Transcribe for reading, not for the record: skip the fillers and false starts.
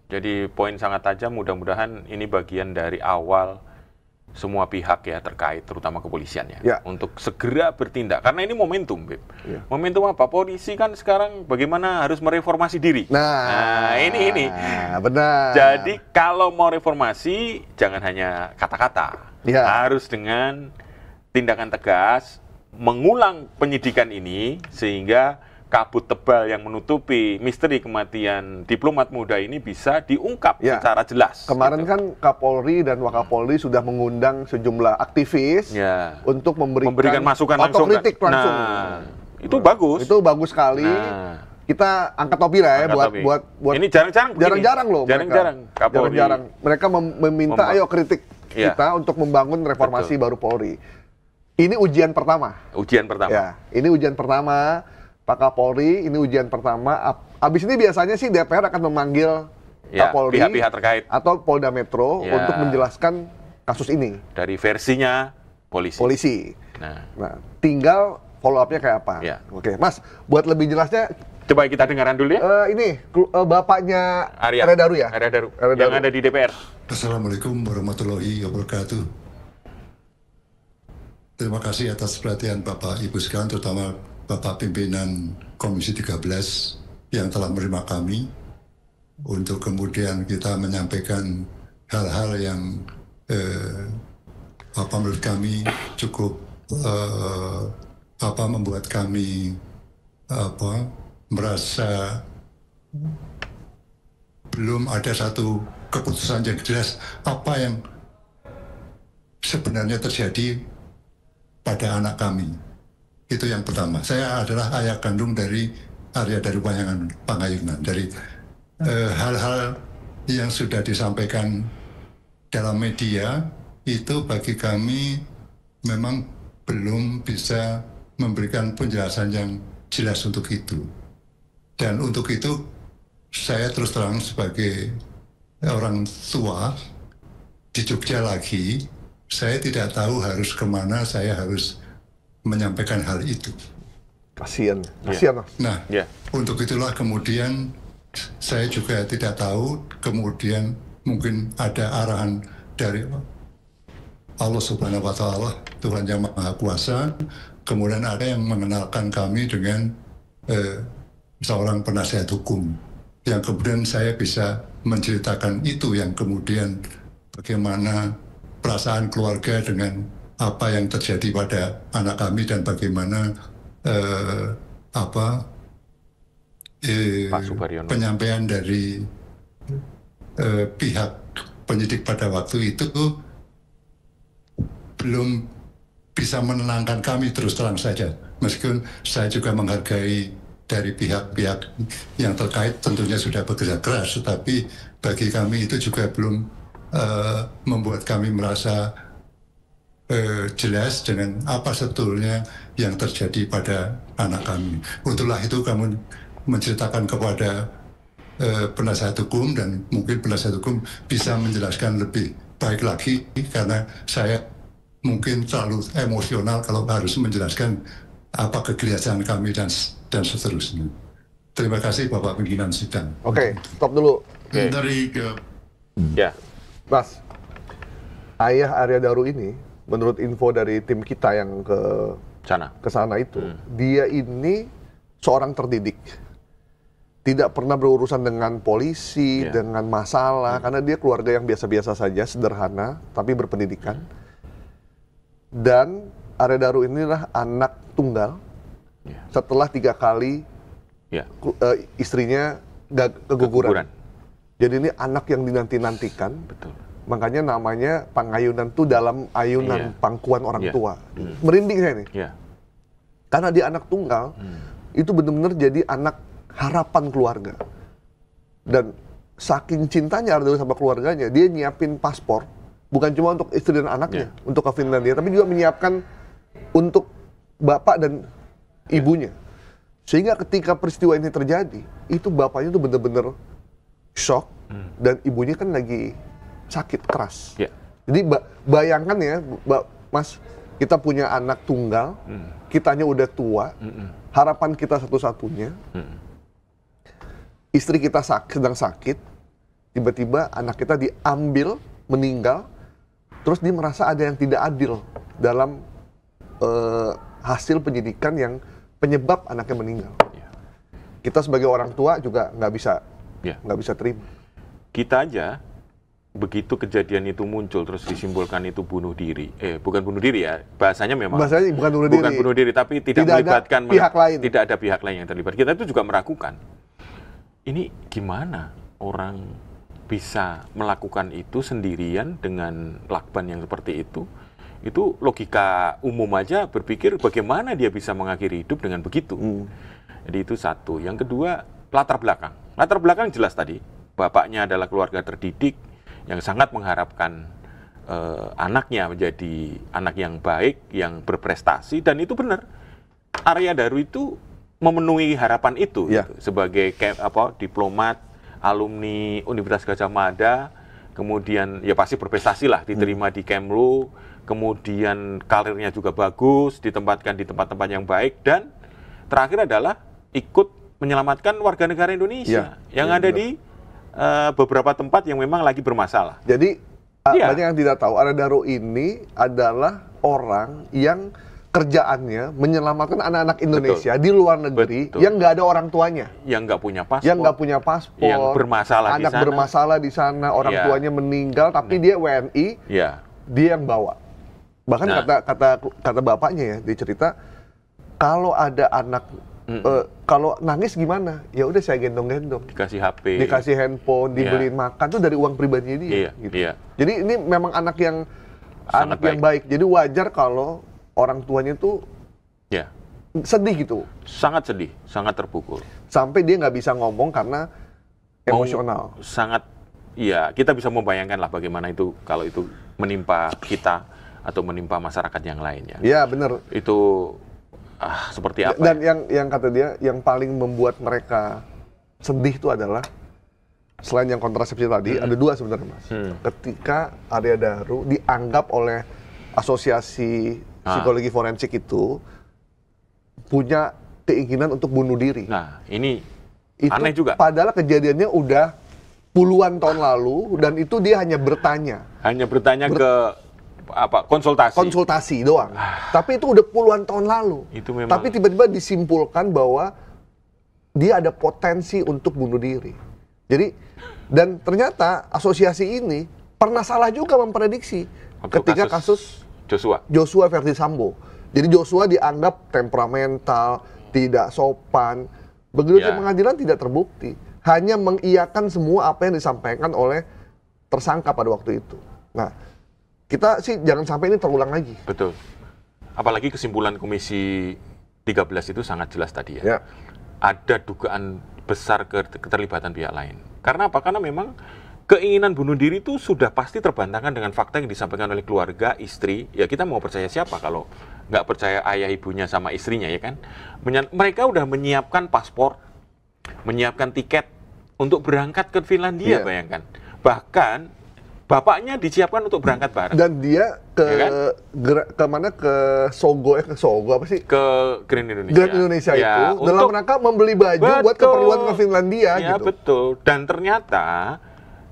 Jadi poin sangat tajam, mudah-mudahan ini bagian dari awal semua pihak ya terkait, terutama kepolisian ya, untuk segera bertindak. Karena ini momentum, Beb. Momentum apa? Polisi kan sekarang bagaimana harus mereformasi diri. Nah ini. Benar. Jadi kalau mau reformasi, jangan hanya kata-kata. Harus dengan tindakan tegas, mengulang penyidikan ini, sehingga kabut tebal yang menutupi misteri kematian diplomat muda ini bisa diungkap secara jelas. Kemarin kan Kapolri dan Wakapolri sudah mengundang sejumlah aktivis untuk memberikan masukan langsung, otokritik langsung. Itu bagus. Itu bagus sekali. Kita angkat topi lah ya buat ini jarang-jarang loh. Jarang-jarang. Mereka meminta ayo kritik kita untuk membangun reformasi baru Polri. Ini ujian pertama. Ini ujian pertama. Pak Kapolri, ini ujian pertama. Abis ini biasanya sih DPR akan memanggil Kapolri pihak-pihak terkait atau Polda Metro untuk menjelaskan kasus ini. Dari versinya polisi. Nah, tinggal follow up-nya kayak apa. Oke, Mas, buat lebih jelasnya, coba kita dengarkan dulu ya. Ini bapaknya Arya Daru ya? Arya Daru, yang ada di DPR. Assalamualaikum warahmatullahi wabarakatuh. Terima kasih atas perhatian Bapak Ibu sekalian, terutama Bapak Pimpinan Komisi 13 yang telah menerima kami untuk kemudian kita menyampaikan hal-hal yang menurut kami cukup membuat kami merasa belum ada satu keputusan yang jelas apa yang sebenarnya terjadi pada anak kami. Itu yang pertama. Saya adalah ayah kandung dari Arya Daru Pangayunan. Dari hal-hal yang sudah disampaikan dalam media, itu bagi kami memang belum bisa memberikan penjelasan yang jelas untuk itu. Dan untuk itu, saya terus terang sebagai orang tua di Jogja lagi, saya tidak tahu harus kemana saya harus menyampaikan hal itu. Kasian. Nah, untuk itulah kemudian saya juga tidak tahu, kemudian mungkin ada arahan dari Allah Subhanahu wa Ta'ala, Tuhan yang Maha Kuasa, kemudian ada yang mengenalkan kami dengan seorang penasihat hukum, yang kemudian saya bisa menceritakan itu, yang kemudian bagaimana perasaan keluarga dengan apa yang terjadi pada anak kami dan bagaimana penyampaian dari pihak penyidik pada waktu itu belum bisa menenangkan kami, terus terang saja. Meskipun saya juga menghargai dari pihak-pihak yang terkait tentunya sudah bekerja keras, tetapi bagi kami itu juga belum membuat kami merasa jelas dengan apa sebetulnya yang terjadi pada anak kami. Untuklah itu kami menceritakan kepada penasihat hukum, dan mungkin penasihat hukum bisa menjelaskan lebih baik lagi, karena saya mungkin terlalu emosional kalau harus menjelaskan apa kegelisahan kami dan seterusnya. Terima kasih Bapak Pimpinan Sidang. Oke, stop dulu. Mas, ayah Arya Daru ini, menurut info dari tim kita yang ke sana itu, dia ini seorang terdidik. Tidak pernah berurusan dengan polisi, dengan masalah, karena dia keluarga yang biasa-biasa saja, sederhana, tapi berpendidikan. Dan Arya Daru inilah anak tunggal, setelah 3 kali istrinya keguguran. Jadi ini anak yang dinanti-nantikan. Betul. Makanya namanya Pangayunan tuh dalam ayunan pangkuan orang tua. Merinding saya nih. Karena dia anak tunggal, itu benar-benar jadi anak harapan keluarga. Dan saking cintanya Arya Daru sama keluarganya, dia nyiapin paspor, bukan cuma untuk istri dan anaknya, untuk ke Finlandia, tapi juga menyiapkan untuk bapak dan ibunya. Sehingga ketika peristiwa ini terjadi, itu bapaknya tuh benar-benar shock, dan ibunya kan lagi sakit keras. Jadi bayangkan ya, Mas, kita punya anak tunggal, kitanya udah tua, harapan kita satu-satunya, istri kita sedang sakit, tiba-tiba anak kita diambil, meninggal, terus dia merasa ada yang tidak adil dalam hasil penyidikan yang penyebab anaknya meninggal. Kita sebagai orang tua juga nggak bisa terima. Kita aja begitu kejadian itu muncul terus disimpulkan itu bunuh diri. Bukan bunuh diri ya, bahasanya memang. Bahasanya bukan bunuh diri, tapi tidak melibatkan pihak lain. Tidak ada pihak lain yang terlibat. Kita itu juga meragukan. Ini gimana orang bisa melakukan itu sendirian dengan lakban yang seperti itu? Itu logika umum aja berpikir bagaimana dia bisa mengakhiri hidup dengan begitu. Jadi itu satu. Yang kedua, latar belakang. Latar belakang jelas tadi. Bapaknya adalah keluarga terdidik yang sangat mengharapkan anaknya menjadi anak yang baik, yang berprestasi, dan itu benar. Arya Daru itu memenuhi harapan itu gitu. Sebagai diplomat, alumni Universitas Gadjah Mada, kemudian ya pasti berprestasi lah, diterima di Kemlu, kemudian karirnya juga bagus, ditempatkan di tempat-tempat yang baik, dan terakhir adalah ikut menyelamatkan warga negara Indonesia yang ada di beberapa tempat yang memang lagi bermasalah. Jadi banyak yang tidak tahu, Arya Daru ini adalah orang yang kerjaannya menyelamatkan anak-anak Indonesia di luar negeri yang nggak ada orang tuanya, yang nggak punya paspor, yang bermasalah anak bermasalah di sana, orang tuanya meninggal, tapi dia WNI, dia yang bawa. Bahkan kata bapaknya ya, dia cerita kalau ada anak kalau nangis gimana? Ya udah saya gendong-gendong. Dikasih HP, dikasih handphone, dibeliin makan tuh dari uang pribadinya dia. Gitu. Jadi ini memang anak yang baik. Jadi wajar kalau orang tuanya tuh sedih gitu. Sangat sedih, sangat terpukul. Sampai dia nggak bisa ngomong karena emosional. Sangat, kita bisa membayangkan lah bagaimana itu kalau itu menimpa kita atau menimpa masyarakat yang lainnya. Iya benar. Itu seperti apa? Dan yang kata dia, yang paling membuat mereka sedih itu adalah selain yang kontrasepsi tadi, ada dua sebenarnya Mas. Ketika Arya Daru dianggap oleh Asosiasi Psikologi Forensik itu punya keinginan untuk bunuh diri. Nah, ini aneh juga. Padahal kejadiannya udah puluhan tahun lalu dan itu dia hanya bertanya. Ke konsultasi doang. Tapi itu udah puluhan tahun lalu. Itu memang... Tapi tiba-tiba disimpulkan bahwa dia ada potensi untuk bunuh diri. Jadi, dan ternyata asosiasi ini pernah salah juga memprediksi ketika kasus Joshua versus Sambo. Jadi Joshua dianggap temperamental, tidak sopan. Begitu di pengadilan tidak terbukti. Hanya mengiyakan semua apa yang disampaikan oleh tersangka pada waktu itu. Nah, kita sih jangan sampai ini terulang lagi. Betul. Apalagi kesimpulan Komisi 13 itu sangat jelas tadi ya. Ada dugaan besar keterlibatan pihak lain. Karena apa? Karena memang keinginan bunuh diri itu sudah pasti terbantahkan dengan fakta yang disampaikan oleh keluarga, istri. Ya kita mau percaya siapa kalau nggak percaya ayah ibunya sama istrinya ya kan? Mereka udah menyiapkan paspor, menyiapkan tiket untuk berangkat ke Finlandia, bayangkan. Bahkan bapaknya disiapkan untuk berangkat bareng. Dan dia ke mana? Ke Sogo apa sih? Ke Grand Indonesia. Grand Indonesia itu dalam rangka membeli baju buat keperluan ke Finlandia gitu. Betul. Dan ternyata